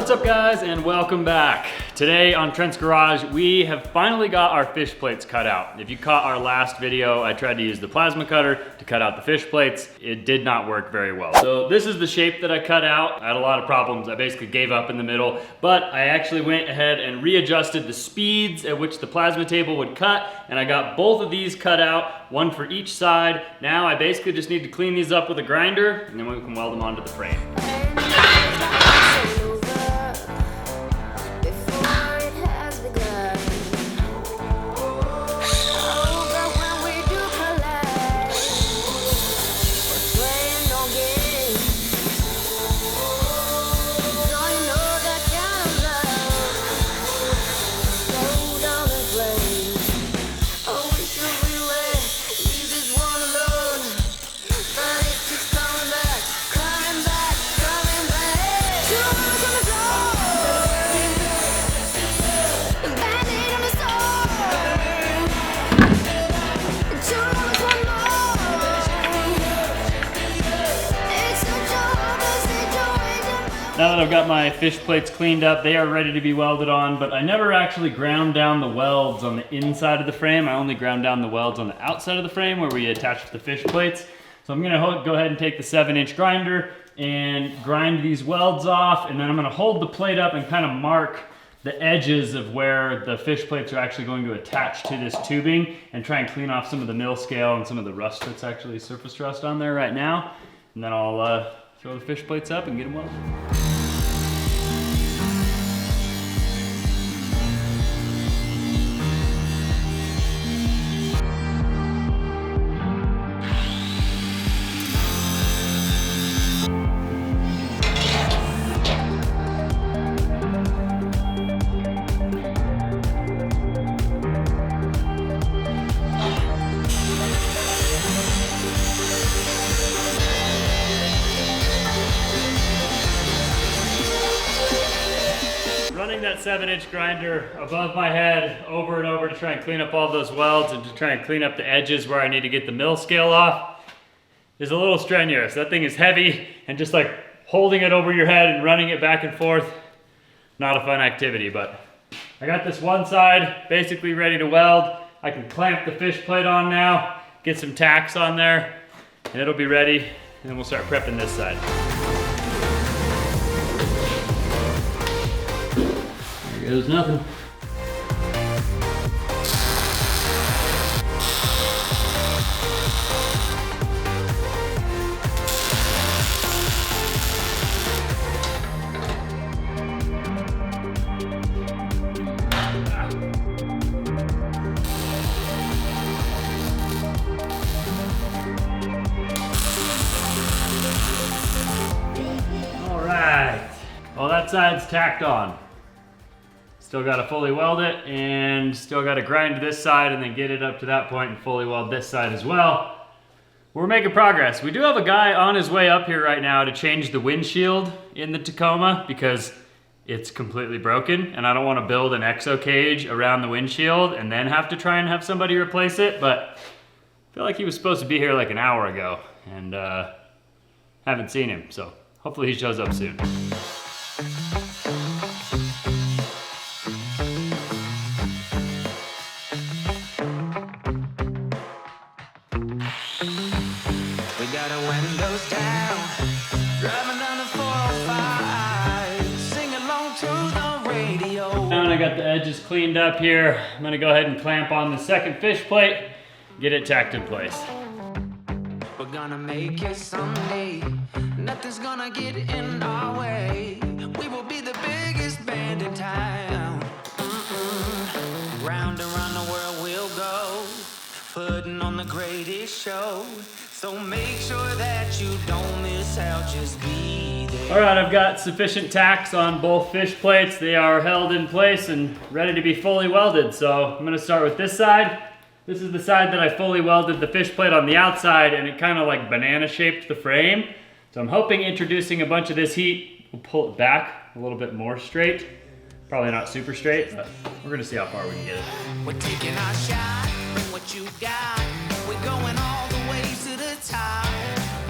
What's up guys, and welcome back. Today on Trent's Garage, we have finally got our fish plates cut out. If you caught our last video, I tried to use the plasma cutter to cut out the fish plates. It did not work very well. So this is the shape that I cut out. I had a lot of problems. I basically gave up in the middle, but I actually went ahead and readjusted the speeds at which the plasma table would cut, and I got both of these cut out, one for each side. Now I basically just need to clean these up with a grinder, and then we can weld them onto the frame. Now that I've got my fish plates cleaned up, they are ready to be welded on, but I never actually ground down the welds on the inside of the frame. I only ground down the welds on the outside of the frame where we attach the fish plates. So I'm gonna go ahead and take the 7-inch grinder and grind these welds off, and then I'm gonna hold the plate up and kind of mark the edges of where the fish plates are actually going to attach to this tubing and try and clean off some of the mill scale and some of the rust that's actually surface rust on there right now. And then I'll throw the fish plates up and get them welded. Running that 7-inch grinder above my head over and over to try and clean up all those welds and to try and clean up the edges where I need to get the mill scale off is a little strenuous. That thing is heavy, and just like holding it over your head and running it back and forth, not a fun activity. But I got this one side basically ready to weld. I can clamp the fish plate on now, get some tacks on there, and it'll be ready, and then we'll start prepping this side. There goes nothing. All right. Well, that side's tacked on. Still got to fully weld it, and still got to grind this side and then get it up to that point and fully weld this side as well. We're making progress. We do have a guy on his way up here right now to change the windshield in the Tacoma because it's completely broken, and I don't want to build an exo cage around the windshield and then have to try and have somebody replace it. But I feel like he was supposed to be here like an hour ago, and haven't seen him, so hopefully he shows up soon. Now I got the edges cleaned up here, I'm gonna go ahead and clamp on the second fish plate, get it tacked in place. We're gonna make it someday. Nothing's gonna get in our way. We will be the biggest band in town. Round and round the world we'll go, putting on the greatest show. So make sure that you don't miss out, just be there. All right, I've got sufficient tacks on both fish plates. They are held in place and ready to be fully welded. So I'm gonna start with this side. This is the side that I fully welded the fish plate on the outside, and it kind of like banana shaped the frame. So I'm hoping introducing a bunch of this heat will pull it back a little bit more straight. Probably not super straight, but we're gonna see how far we can get it. We're taking our shot, bring what you got. We're going all the way to the top.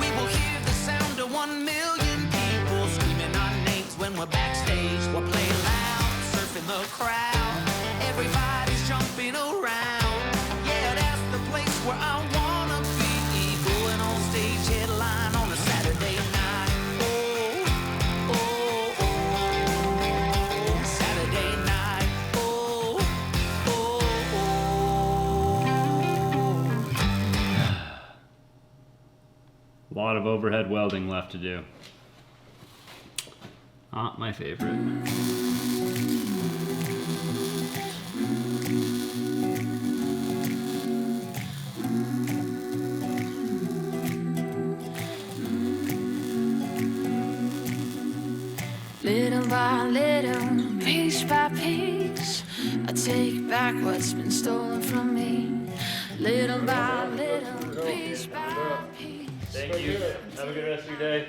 We will hear the sound of 1 million people screaming our names when we're backstage. lot of overhead welding left to do. Not my favorite. Little by little, piece by piece, I take back what's been stolen from me. Little by little, piece by piece. Thank you. Have a good rest of your day.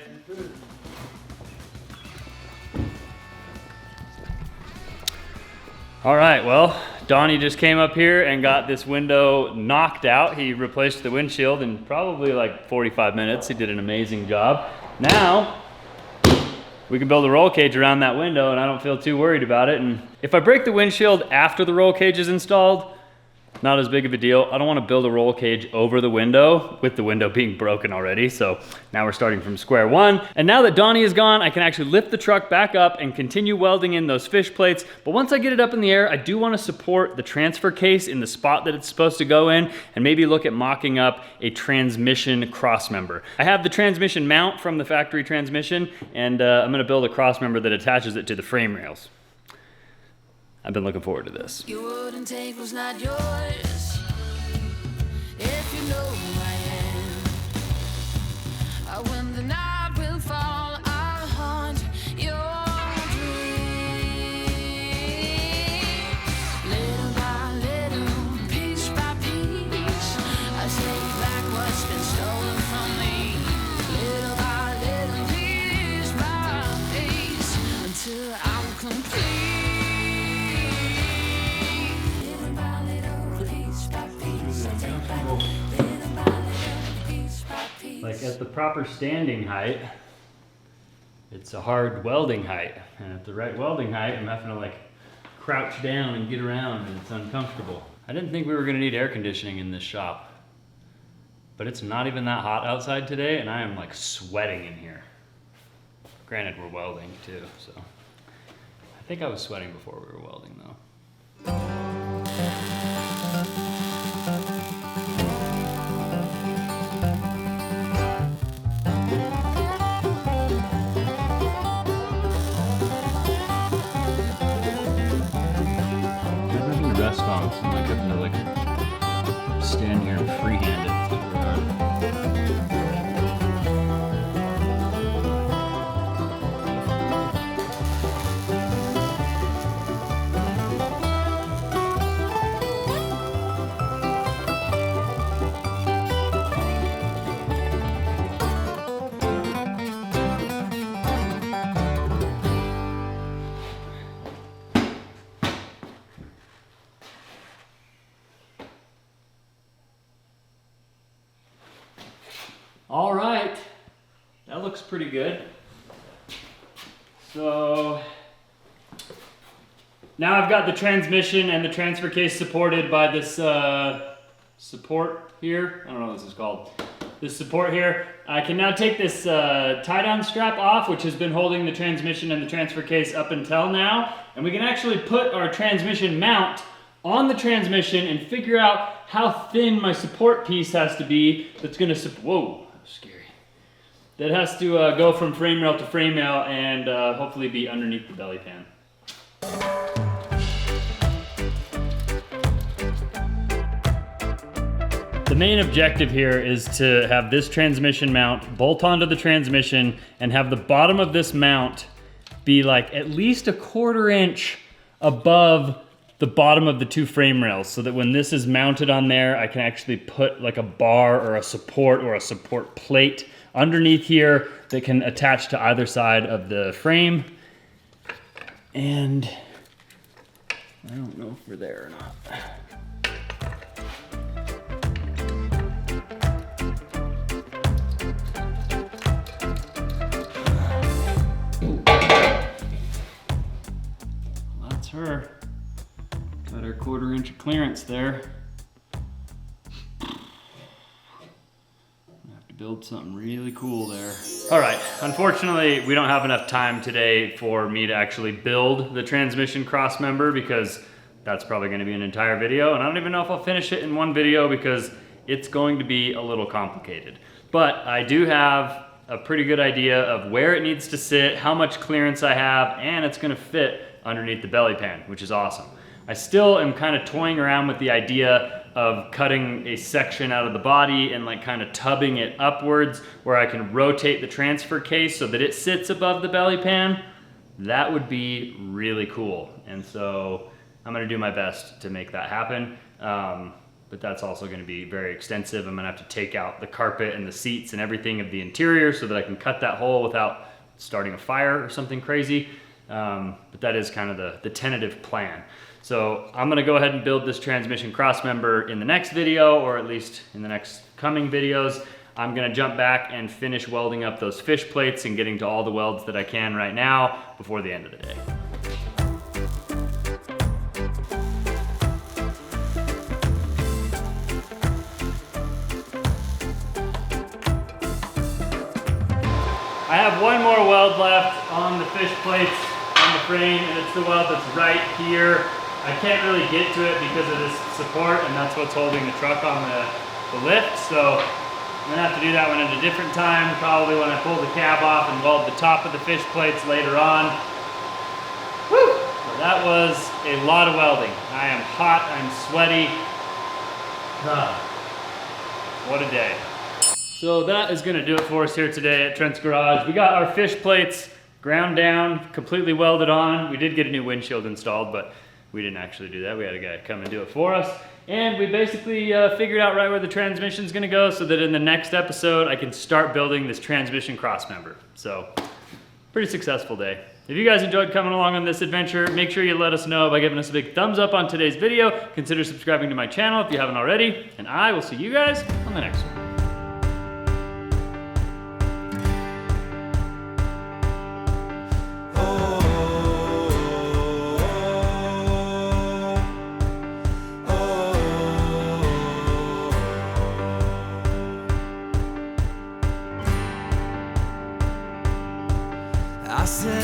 All right, well, Donnie just came up here and got this window knocked out. He replaced the windshield in probably like 45 minutes. He did an amazing job. Now, we can build a roll cage around that window and I don't feel too worried about it. And if I break the windshield after the roll cage is installed, not as big of a deal. I don't want to build a roll cage over the window with the window being broken already. So now we're starting from square one. And now that Donnie is gone, I can actually lift the truck back up and continue welding in those fish plates. But once I get it up in the air, I do want to support the transfer case in the spot that it's supposed to go in and maybe look at mocking up a transmission cross member. I have the transmission mount from the factory transmission and I'm going to build a cross member that attaches it to the frame rails. I've been looking forward to this. Your wooden take was not yours. If you know who I am, when the night will fall, I'll haunt your dreams. Little by little, piece by piece, I take back what's been stolen from me. Little by little, piece by piece, until I'm complete. Like at the proper standing height, it's a hard welding height. And at the right welding height, I'm having to like crouch down and get around and it's uncomfortable. I didn't think we were gonna need air conditioning in this shop, but it's not even that hot outside today and I am like sweating in here. Granted, we're welding too, so. I think I was sweating before we were welding though. Restaurants and like having to like stand here and freehand it. All right, that looks pretty good. So now I've got the transmission and the transfer case supported by this support here. I don't know what this is called. This support here. I can now take this tie-down strap off, which has been holding the transmission and the transfer case up until now. And we can actually put our transmission mount on the transmission and figure out how thin my support piece has to be that's gonna whoa. Scary. That has to go from frame rail to frame rail and hopefully be underneath the belly pan. The main objective here is to have this transmission mount bolt onto the transmission and have the bottom of this mount be like at least a 1/4 inch above the bottom of the two frame rails so that when this is mounted on there, I can actually put like a bar or a support plate underneath here that can attach to either side of the frame. And I don't know if we're there or not. Well, that's her. Got our 1/4 inch of clearance there. Have to build something really cool there. All right, unfortunately, we don't have enough time today for me to actually build the transmission cross member because that's probably gonna be an entire video, and I don't even know if I'll finish it in one video because it's going to be a little complicated. But I do have a pretty good idea of where it needs to sit, how much clearance I have, and it's gonna fit underneath the belly pan, which is awesome. I still am kind of toying around with the idea of cutting a section out of the body and like kind of tubbing it upwards where I can rotate the transfer case so that it sits above the belly pan. That would be really cool. And so I'm gonna do my best to make that happen. But that's also gonna be very extensive. I'm gonna have to take out the carpet and the seats and everything of the interior so that I can cut that hole without starting a fire or something crazy. But that is kind of the tentative plan. So I'm gonna go ahead and build this transmission cross member in the next video, or at least in the next coming videos. I'm gonna jump back and finish welding up those fish plates and getting to all the welds that I can right now before the end of the day. I have one more weld left on the fish plates on the frame, and it's the weld that's right here. I can't really get to it because of this support, and that's what's holding the truck on the lift. So I'm gonna have to do that one at a different time, probably when I pull the cab off and weld the top of the fish plates later on. Woo! So that was a lot of welding. I am hot, I'm sweaty. What a day. So that is gonna do it for us here today at Trent's Garage. We got our fish plates ground down, completely welded on. We did get a new windshield installed, but we didn't actually do that. We had a guy come and do it for us. And we basically figured out right where the transmission's gonna go so that in the next episode, I can start building this transmission cross member. So, pretty successful day. If you guys enjoyed coming along on this adventure, make sure you let us know by giving us a big thumbs up on today's video. Consider subscribing to my channel if you haven't already. And I will see you guys on the next one.